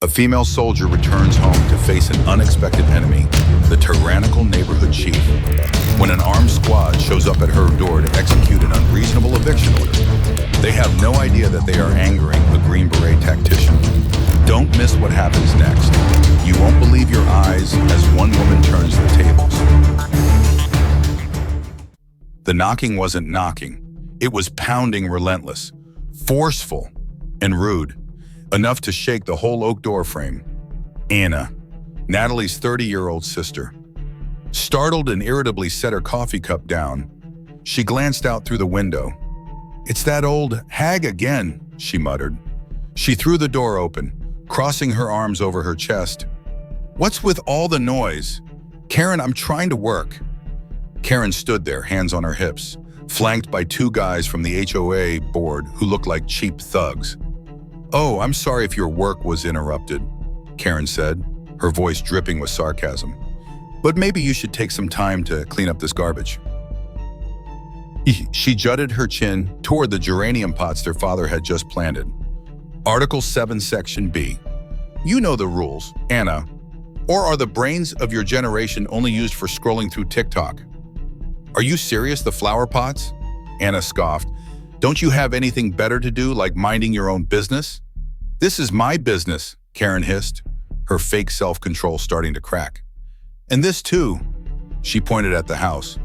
A female soldier returns home to face an unexpected enemy, the tyrannical neighborhood chief. When an armed squad shows up at her door to execute an unreasonable eviction order, they have no idea that they are angering a Green Beret tactician. Don't miss what happens next. You won't believe your eyes as one woman turns the tables. The knocking wasn't knocking. It was pounding, relentless, forceful, and rude, enough to shake the whole oak door frame. Anna, Natalie's 30-year-old sister, startled and irritably set her coffee cup down. She glanced out through the window. "It's that old hag again," she muttered. She threw the door open, crossing her arms over her chest. "What's with all the noise? Karen, I'm trying to work." Karen stood there, hands on her hips, flanked by two guys from the HOA board who looked like cheap thugs. "Oh, I'm sorry if your work was interrupted," Karen said, her voice dripping with sarcasm. "But maybe you should take some time to clean up this garbage." She jutted her chin toward the geranium pots their father had just planted. Article 7, Section B. You know the rules, Anna. Or are the brains of your generation only used for scrolling through TikTok? "Are you serious, the flower pots?" Anna scoffed. "Don't you have anything better to do, like minding your own business?" "This is my business," Karen hissed, her fake self-control starting to crack. "And this too," she pointed at the house.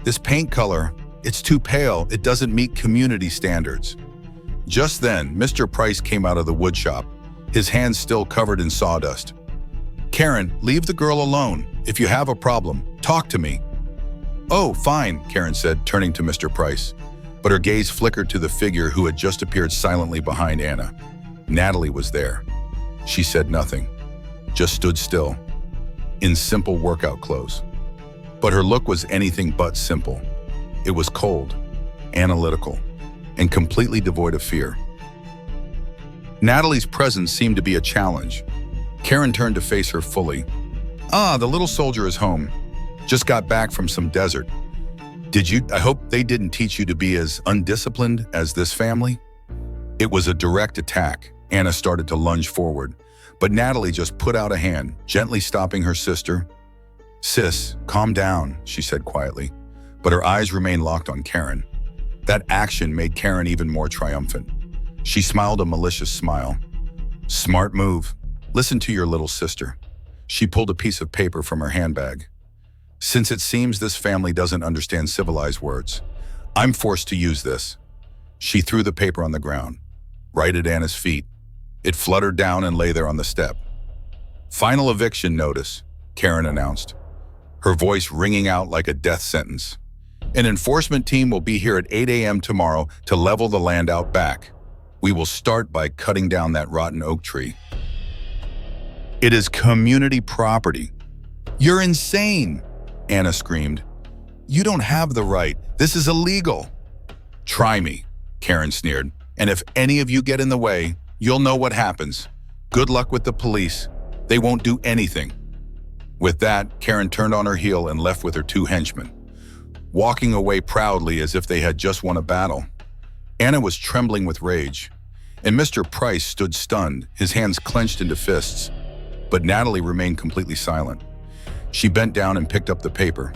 "This paint color, it's too pale, it doesn't meet community standards." Just then, Mr. Price came out of the wood shop, his hands still covered in sawdust. "Karen, leave the girl alone. If you have a problem, talk to me." "Oh, fine," Karen said, turning to Mr. Price. But her gaze flickered to the figure who had just appeared silently behind Anna. Natalie was there. She said nothing, just stood still, in simple workout clothes. But her look was anything but simple. It was cold, analytical, and completely devoid of fear. Natalie's presence seemed to be a challenge. Karen turned to face her fully. "Ah, the little soldier is home. Just got back from some desert. I hope they didn't teach you to be as undisciplined as this family?" It was a direct attack. Anna started to lunge forward, but Natalie just put out a hand, gently stopping her sister. "Sis, calm down," she said quietly, but her eyes remained locked on Karen. That action made Karen even more triumphant. She smiled a malicious smile. "Smart move. Listen to your little sister." She pulled a piece of paper from her handbag. "Since it seems this family doesn't understand civilized words, I'm forced to use this." She threw the paper on the ground, right at Anna's feet. It fluttered down and lay there on the step. "Final eviction notice," Karen announced, her voice ringing out like a death sentence. "An enforcement team will be here at 8 a.m. tomorrow to level the land out back. We will start by cutting down that rotten oak tree." "It is community property." "You're insane," Anna screamed. "You don't have the right. This is illegal." "Try me," Karen sneered. "And if any of you get in the way, you'll know what happens. Good luck with the police. They won't do anything." With that, Karen turned on her heel and left with her two henchmen, walking away proudly as if they had just won a battle. Anna was trembling with rage, and Mr. Price stood stunned, his hands clenched into fists. But Natalie remained completely silent. She bent down and picked up the paper.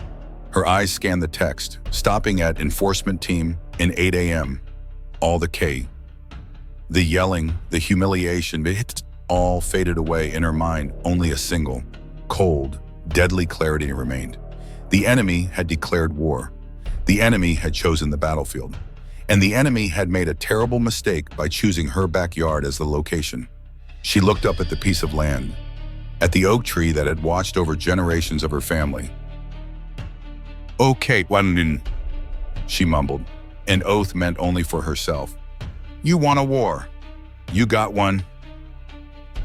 Her eyes scanned the text, stopping at enforcement team in 8 a.m. All the K. The yelling, the humiliation, it all faded away in her mind. Only a single, cold, deadly clarity remained. The enemy had declared war. The enemy had chosen the battlefield. And the enemy had made a terrible mistake by choosing her backyard as the location. She looked up at the piece of land, at the oak tree that had watched over generations of her family. "Okay, she mumbled, an oath meant only for herself. "You want a war. You got one."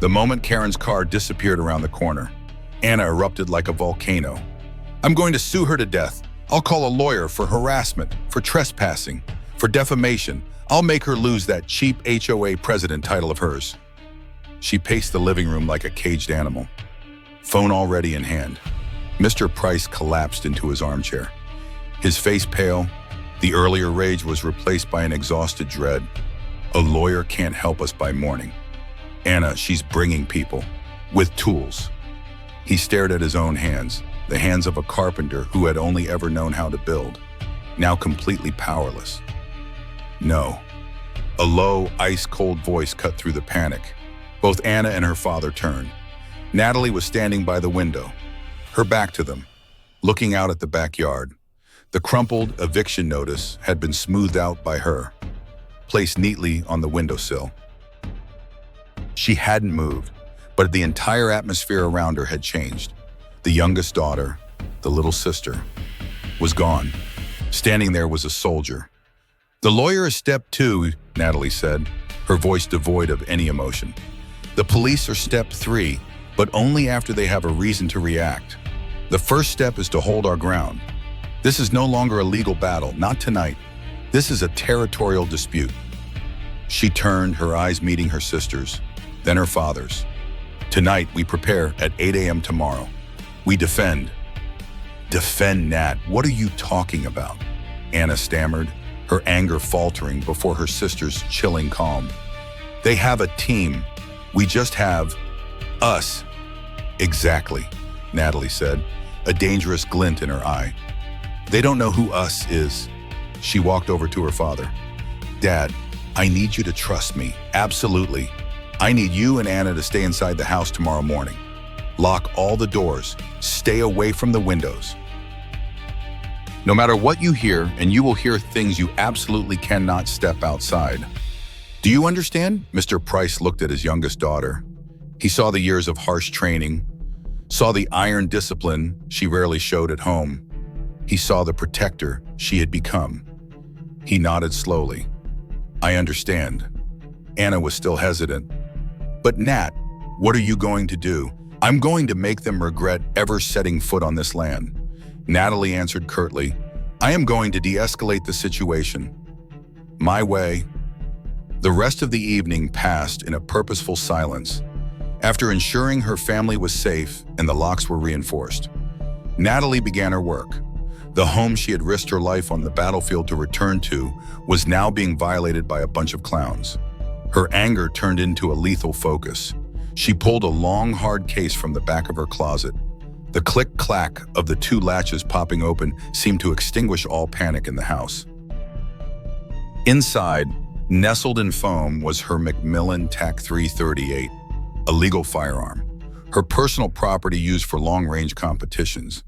The moment Karen's car disappeared around the corner, Anna erupted like a volcano. "I'm going to sue her to death. I'll call a lawyer for harassment, for trespassing, for defamation. I'll make her lose that cheap HOA president title of hers." She paced the living room like a caged animal, phone already in hand. Mr. Price collapsed into his armchair. His face pale, the earlier rage was replaced by an exhausted dread. "A lawyer can't help us by morning." Anna, she's bringing people. With tools. He stared at his own hands, the hands of a carpenter who had only ever known how to build, now completely powerless. No. A low, ice-cold voice cut through the panic. Both Anna and her father turned. Natalie was standing by the window, her back to them, looking out at the backyard. The crumpled eviction notice had been smoothed out by her, placed neatly on the windowsill. She hadn't moved, but the entire atmosphere around her had changed. The youngest daughter, the little sister, was gone. Standing there was a soldier. "The lawyer is step 2, Natalie said, her voice devoid of any emotion. "The police are step 3, but only after they have a reason to react. The first step is to hold our ground. This is no longer a legal battle, not tonight. This is a territorial dispute." She turned, her eyes meeting her sister's, then her father's. "Tonight, we prepare at 8 a.m. tomorrow. We defend." "Defend, Nat? What are you talking about?" Anna stammered, her anger faltering before her sister's chilling calm. "They have a team. We just have us." "Exactly," Natalie said, a dangerous glint in her eye. "They don't know who us is." She walked over to her father. "Dad, I need you to trust me. Absolutely. I need you and Anna to stay inside the house tomorrow morning. Lock all the doors. Stay away from the windows. No matter what you hear, and you will hear things you absolutely cannot step outside. Do you understand?" Mr. Price looked at his youngest daughter. He saw the years of harsh training, saw the iron discipline she rarely showed at home. He saw the protector she had become. He nodded slowly. "I understand." Anna was still hesitant. "But Nat, what are you going to do?" "I'm going to make them regret ever setting foot on this land." Natalie answered curtly. "I am going to de-escalate the situation. My way." The rest of the evening passed in a purposeful silence. After ensuring her family was safe and the locks were reinforced, Natalie began her work. The home she had risked her life on the battlefield to return to was now being violated by a bunch of clowns. Her anger turned into a lethal focus. She pulled a long, hard case from the back of her closet. The click-clack of the 2 latches popping open seemed to extinguish all panic in the house. Inside, nestled in foam, was her Macmillan TAC-338, a legal firearm, her personal property used for long-range competitions.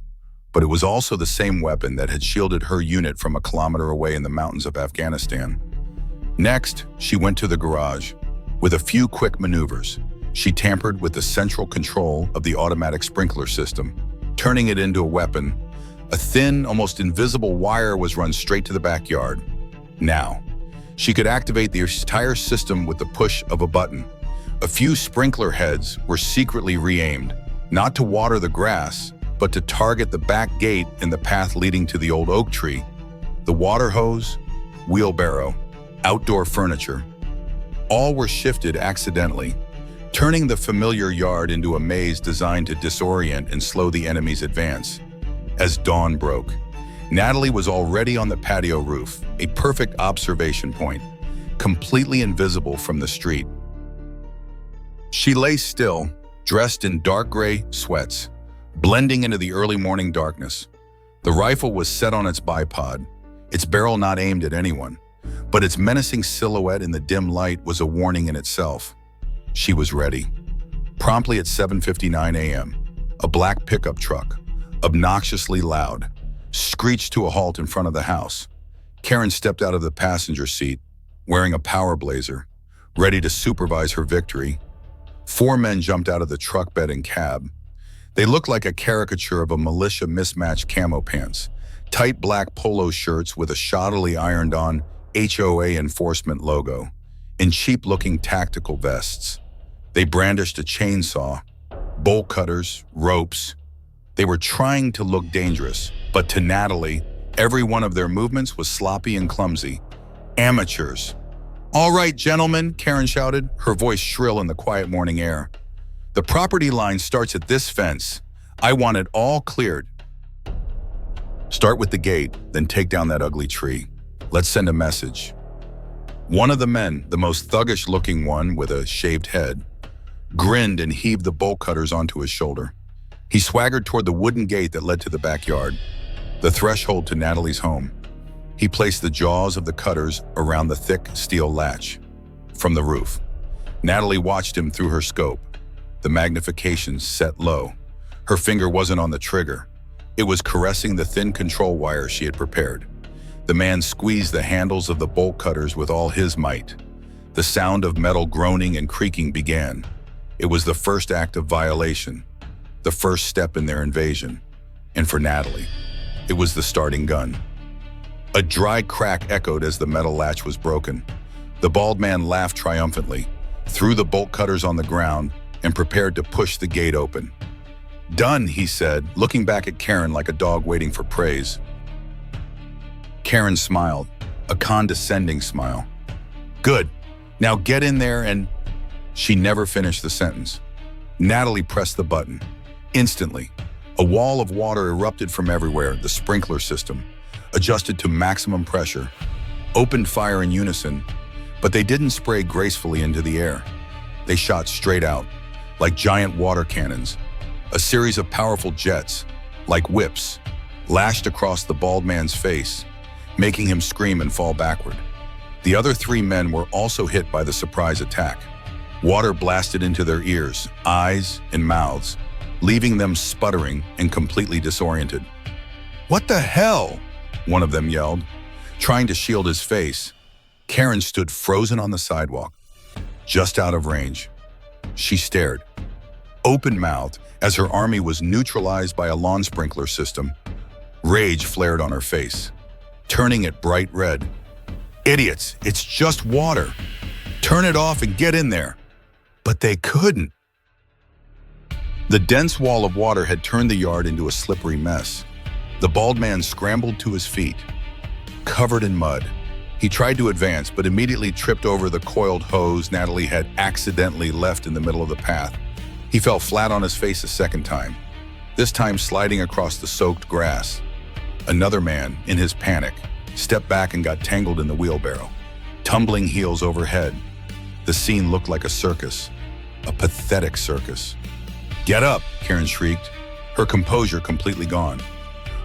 But it was also the same weapon that had shielded her unit from a kilometer away in the mountains of Afghanistan. Next, she went to the garage. With a few quick maneuvers, she tampered with the central control of the automatic sprinkler system, turning it into a weapon. A thin, almost invisible wire was run straight to the backyard. Now, she could activate the entire system with the push of a button. A few sprinkler heads were secretly re-aimed, not to water the grass, but to target the back gate and the path leading to the old oak tree. The water hose, wheelbarrow, outdoor furniture, all were shifted accidentally, turning the familiar yard into a maze designed to disorient and slow the enemy's advance. As dawn broke, Natalie was already on the patio roof, a perfect observation point, completely invisible from the street. She lay still, dressed in dark gray sweats, blending into the early morning darkness. The rifle was set on its bipod, its barrel not aimed at anyone, but its menacing silhouette in the dim light was a warning in itself. She was ready. Promptly at 7:59 a.m., a black pickup truck, obnoxiously loud, screeched to a halt in front of the house. Karen stepped out of the passenger seat, wearing a power blazer, ready to supervise her victory. 4 men jumped out of the truck bed and cab. They looked like a caricature of a militia mismatched camo pants, tight black polo shirts with a shoddily ironed-on HOA enforcement logo, and cheap-looking tactical vests. They brandished a chainsaw, bolt cutters, ropes. They were trying to look dangerous, but to Natalie, every one of their movements was sloppy and clumsy. Amateurs. "All right, gentlemen," Karen shouted, her voice shrill in the quiet morning air. "The property line starts at this fence. I want it all cleared. Start with the gate, then take down that ugly tree. Let's send a message." One of the men, the most thuggish-looking one with a shaved head, grinned and heaved the bolt cutters onto his shoulder. He swaggered toward the wooden gate that led to the backyard, the threshold to Natalie's home. He placed the jaws of the cutters around the thick steel latch. From the roof, Natalie watched him through her scope, the magnification set low. Her finger wasn't on the trigger. It was caressing the thin control wire she had prepared. The man squeezed the handles of the bolt cutters with all his might. The sound of metal groaning and creaking began. It was the first act of violation, the first step in their invasion. And for Natalie, it was the starting gun. A dry crack echoed as the metal latch was broken. The bald man laughed triumphantly, threw the bolt cutters on the ground, and prepared to push the gate open. "Done," he said, looking back at Karen like a dog waiting for praise. Karen smiled, a condescending smile. "Good. Now get in there and—" She never finished the sentence. Natalie pressed the button. Instantly, a wall of water erupted from everywhere. The sprinkler system, adjusted to maximum pressure, opened fire in unison, but they didn't spray gracefully into the air. They shot straight out, like giant water cannons. A series of powerful jets, like whips, lashed across the bald man's face, making him scream and fall backward. The other 3 men were also hit by the surprise attack. Water blasted into their ears, eyes, and mouths, leaving them sputtering and completely disoriented. "What the hell?" one of them yelled. Trying to shield his face, Karen stood frozen on the sidewalk, just out of range. She stared, open-mouthed, as her army was neutralized by a lawn sprinkler system. Rage flared on her face, turning it bright red. "Idiots, it's just water. Turn it off and get in there." But they couldn't. The dense wall of water had turned the yard into a slippery mess. The bald man scrambled to his feet, covered in mud. He tried to advance, but immediately tripped over the coiled hose Natalie had accidentally left in the middle of the path. He fell flat on his face a second time, this time sliding across the soaked grass. Another man, in his panic, stepped back and got tangled in the wheelbarrow, tumbling heels overhead. The scene looked like a circus, a pathetic circus. "Get up," Karen shrieked, her composure completely gone.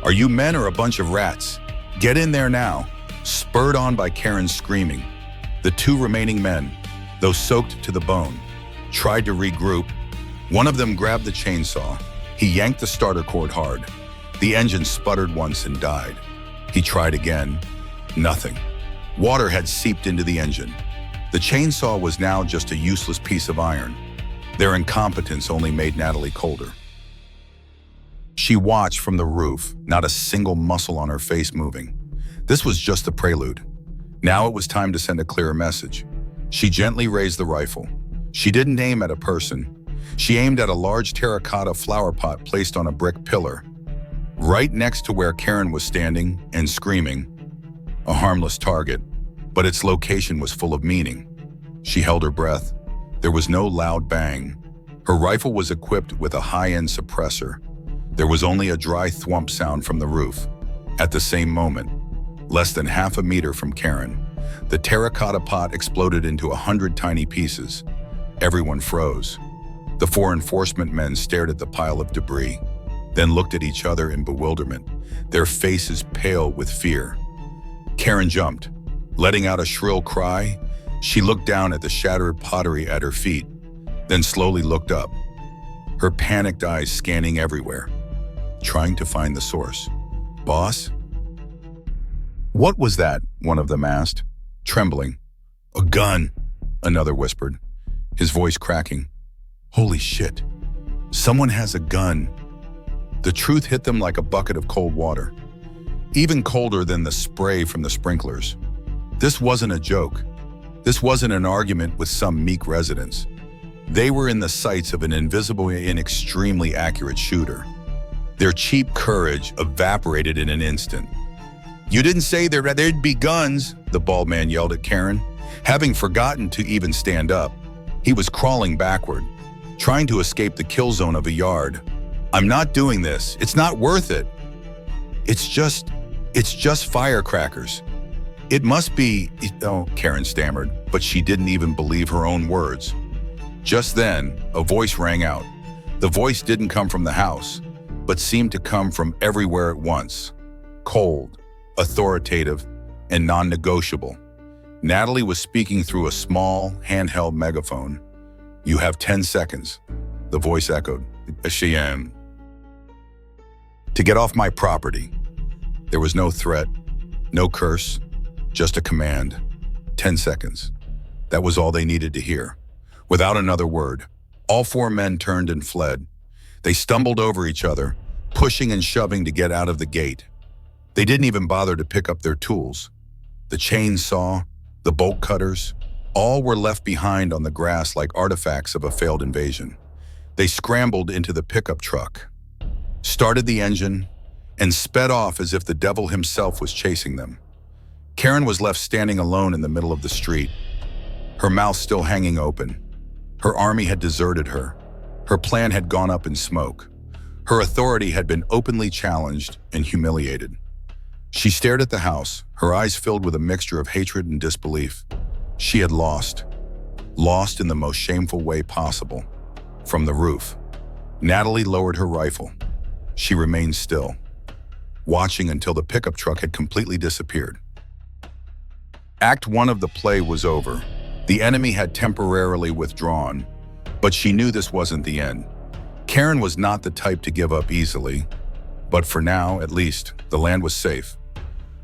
"Are you men or a bunch of rats? Get in there now." Spurred on by Karen's screaming, the 2 remaining men, though soaked to the bone, tried to regroup. One of them grabbed the chainsaw. He yanked the starter cord hard. The engine sputtered once and died. He tried again. Nothing. Water had seeped into the engine. The chainsaw was now just a useless piece of iron. Their incompetence only made Natalie colder. She watched from the roof, not a single muscle on her face moving. This was just the prelude. Now it was time to send a clearer message. She gently raised the rifle. She didn't aim at a person. She aimed at a large terracotta flower pot placed on a brick pillar, right next to where Karen was standing and screaming. A harmless target, but its location was full of meaning. She held her breath. There was no loud bang. Her rifle was equipped with a high-end suppressor. There was only a dry thwump sound from the roof. At the same moment, less than half a meter from Karen, the terracotta pot exploded into 100 tiny pieces. Everyone froze. The 4 enforcement men stared at the pile of debris, then looked at each other in bewilderment, their faces pale with fear. Karen jumped. Letting out a shrill cry, she looked down at the shattered pottery at her feet, then slowly looked up, her panicked eyes scanning everywhere, trying to find the source. "Boss?" "What was that?" one of them asked, trembling. "A gun," another whispered, his voice cracking. "Holy shit. Someone has a gun." The truth hit them like a bucket of cold water, even colder than the spray from the sprinklers. This wasn't a joke. This wasn't an argument with some meek residents. They were in the sights of an invisible and extremely accurate shooter. Their cheap courage evaporated in an instant. "You didn't say there'd be guns," the bald man yelled at Karen, having forgotten to even stand up. He was crawling backward, trying to escape the kill zone of a yard. "I'm not doing this. It's not worth it. It's just firecrackers. It must be," Karen stammered, but she didn't even believe her own words. Just then, a voice rang out. The voice didn't come from the house, but seemed to come from everywhere at once. Cold, authoritative, and non-negotiable. Natalie was speaking through a small, handheld megaphone. "You have 10 seconds, the voice echoed. "To get off my property." There was no threat, no curse, just a command. 10 seconds. That was all they needed to hear. Without another word, all four men turned and fled. They stumbled over each other, pushing and shoving to get out of the gate. They didn't even bother to pick up their tools. The chainsaw, the bolt cutters, all were left behind on the grass like artifacts of a failed invasion. They scrambled into the pickup truck, started the engine, and sped off as if the devil himself was chasing them. Karen was left standing alone in the middle of the street, her mouth still hanging open. Her army had deserted her. Her plan had gone up in smoke. Her authority had been openly challenged and humiliated. She stared at the house, her eyes filled with a mixture of hatred and disbelief. She had lost in the most shameful way possible. From the roof, Natalie lowered her rifle. She remained still, watching until the pickup truck had completely disappeared. Act 1 of the play was over. The enemy had temporarily withdrawn, but she knew this wasn't the end. Karen was not the type to give up easily, but for now, at least, the land was safe.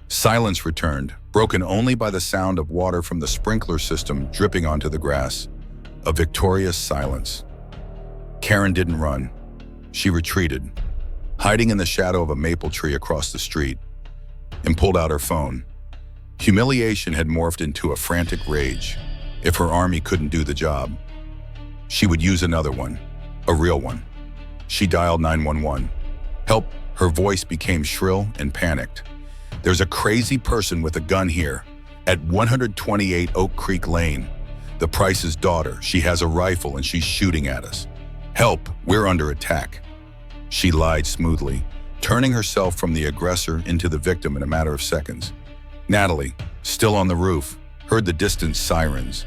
Silence returned, broken only by the sound of water from the sprinkler system dripping onto the grass. A victorious silence. Karen didn't run. She retreated, hiding in the shadow of a maple tree across the street, and pulled out her phone. Humiliation had morphed into a frantic rage. If her army couldn't do the job, she would use another one, a real one. She dialed 911. "Help!" Her voice became shrill and panicked. "There's a crazy person with a gun here, at 128 Oak Creek Lane. The Price's daughter. She has a rifle and she's shooting at us. Help! We're under attack." She lied smoothly, turning herself from the aggressor into the victim in a matter of seconds. Natalie, still on the roof, heard the distant sirens.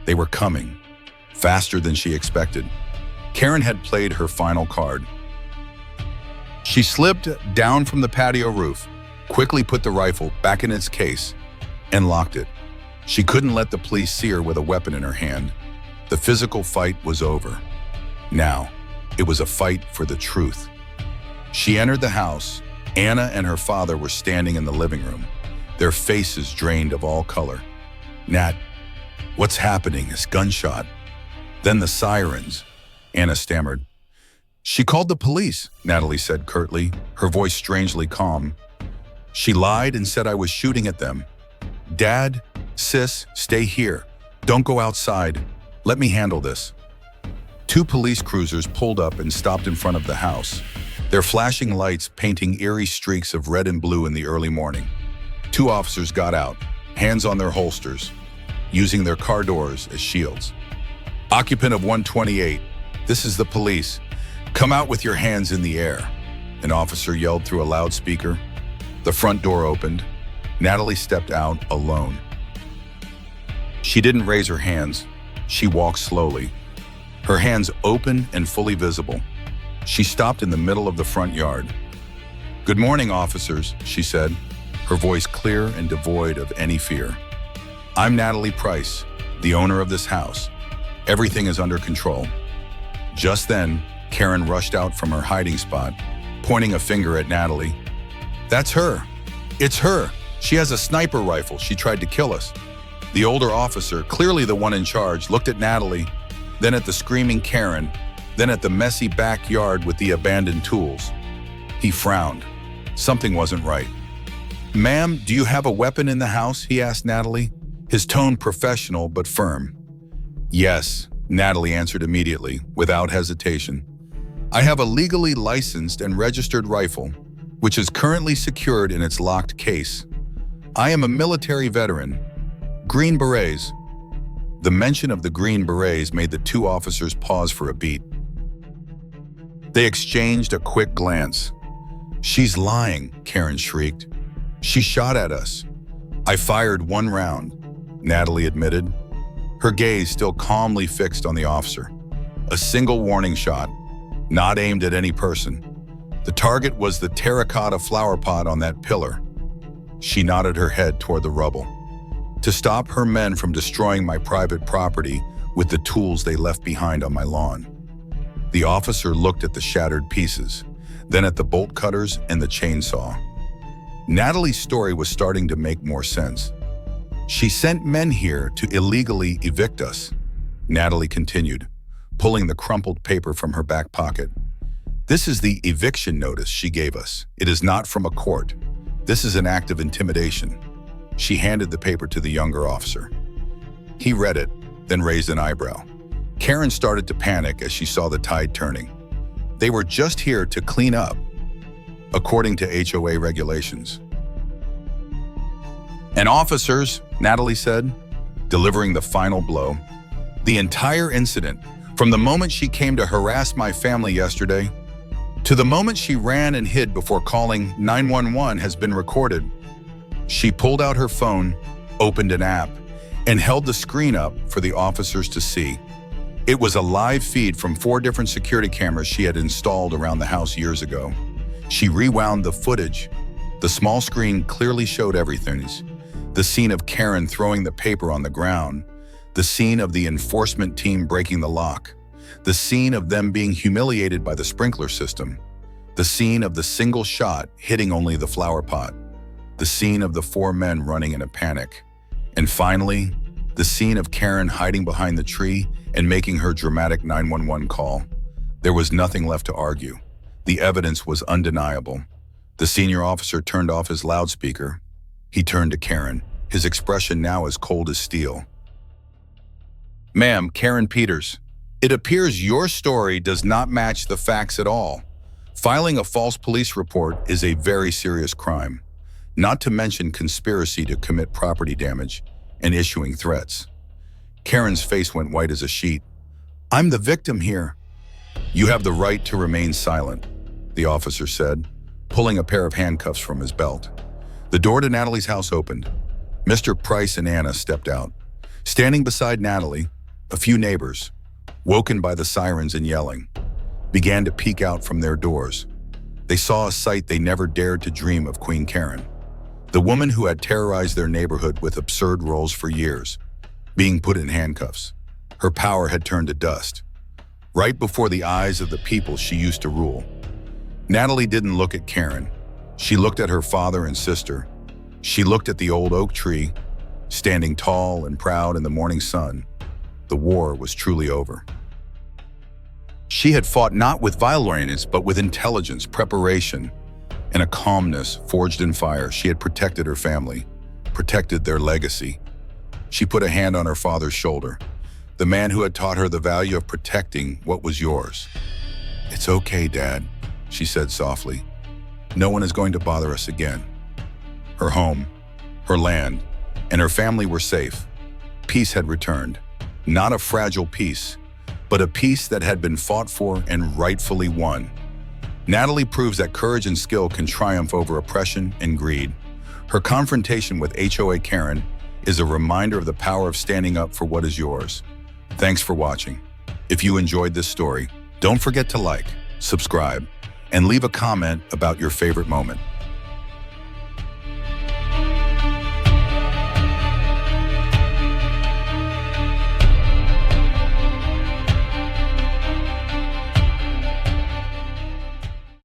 They were coming, faster than she expected. Karen had played her final card. She slipped down from the patio roof, quickly put the rifle back in its case, and locked it. She couldn't let the police see her with a weapon in her hand. The physical fight was over. Now, it was a fight for the truth. She entered the house. Anna and her father were standing in the living room, their faces drained of all color. "Nat, what's happening?" This gunshot. Then the sirens, Anna stammered. "She called the police," Natalie said curtly, her voice strangely calm. "She lied and said I was shooting at them. Dad, sis, stay here. Don't go outside. Let me handle this." 2 police cruisers pulled up and stopped in front of the house, their flashing lights painting eerie streaks of red and blue in the early morning. 2 officers got out, hands on their holsters, using their car doors as shields. "Occupant of 128, this is the police. Come out with your hands in the air," an officer yelled through a loudspeaker. The front door opened. Natalie stepped out alone. She didn't raise her hands. She walked slowly, her hands open and fully visible. She stopped in the middle of the front yard. "Good morning, officers," she said, her voice clear and devoid of any fear. "I'm Natalie Price, the owner of this house. Everything is under control." Just then, Karen rushed out from her hiding spot, pointing a finger at Natalie. "That's her. It's her. She has a sniper rifle. She tried to kill us." The older officer, clearly the one in charge, looked at Natalie, then at the screaming Karen, then at the messy backyard with the abandoned tools. He frowned. Something wasn't right. "Ma'am, do you have a weapon in the house?" he asked Natalie, his tone professional but firm. "Yes," Natalie answered immediately, without hesitation. "I have a legally licensed and registered rifle, which is currently secured in its locked case. I am a military veteran. Green Berets." The mention of the Green Berets made the 2 officers pause for a beat. They exchanged a quick glance. "She's lying," Karen shrieked. "She shot at us." "I fired 1 round," Natalie admitted, her gaze still calmly fixed on the officer. A single warning shot, not aimed at any person. The target was the terracotta flower pot on that pillar. She nodded her head toward the rubble. To stop her men from destroying my private property with the tools they left behind on my lawn. The officer looked at the shattered pieces, then at the bolt cutters and the chainsaw. Natalie's story was starting to make more sense. She sent men here to illegally evict us, Natalie continued, pulling the crumpled paper from her back pocket. This is the eviction notice she gave us. It is not from a court. This is an act of intimidation. She handed the paper to the younger officer. He read it, then raised an eyebrow. Karen started to panic as she saw the tide turning. They were just here to clean up, according to HOA regulations. And officers, Natalie said, delivering the final blow. The entire incident, from the moment she came to harass my family yesterday, to the moment she ran and hid before calling 911 has been recorded. She pulled out her phone, opened an app, and held the screen up for the officers to see. It was a live feed from 4 different security cameras she had installed around the house years ago. She rewound the footage. The small screen clearly showed everything. The scene of Karen throwing the paper on the ground, the scene of the enforcement team breaking the lock, the scene of them being humiliated by the sprinkler system, the scene of the single shot hitting only the flower pot, the scene of the 4 men running in a panic, and finally, the scene of Karen hiding behind the tree and making her dramatic 911 call. There was nothing left to argue. The evidence was undeniable. The senior officer turned off his loudspeaker. He turned to Karen, his expression now as cold as steel. Ma'am, Karen Peters, it appears your story does not match the facts at all. Filing a false police report is a very serious crime, not to mention conspiracy to commit property damage and issuing threats. Karen's face went white as a sheet. I'm the victim here. You have the right to remain silent, the officer said, pulling a pair of handcuffs from his belt. The door to Natalie's house opened. Mr. Price and Anna stepped out. Standing beside Natalie, a few neighbors, woken by the sirens and yelling, began to peek out from their doors. They saw a sight they never dared to dream of: Queen Karen, the woman who had terrorized their neighborhood with absurd roles for years, being put in handcuffs. Her power had turned to dust, right before the eyes of the people she used to rule. Natalie didn't look at Karen. She looked at her father and sister. She looked at the old oak tree, standing tall and proud in the morning sun. The war was truly over. She had fought not with violence, but with intelligence, preparation, and a calmness forged in fire. She had protected her family, protected their legacy. She put a hand on her father's shoulder, the man who had taught her the value of protecting what was yours. It's okay, Dad, she said softly. No one is going to bother us again. Her home, her land, and her family were safe. Peace had returned. Not a fragile peace, but a peace that had been fought for and rightfully won. Natalie proves that courage and skill can triumph over oppression and greed. Her confrontation with HOA Karen is a reminder of the power of standing up for what is yours. Thanks for watching. If you enjoyed this story, don't forget to like, subscribe, and leave a comment about your favorite moment.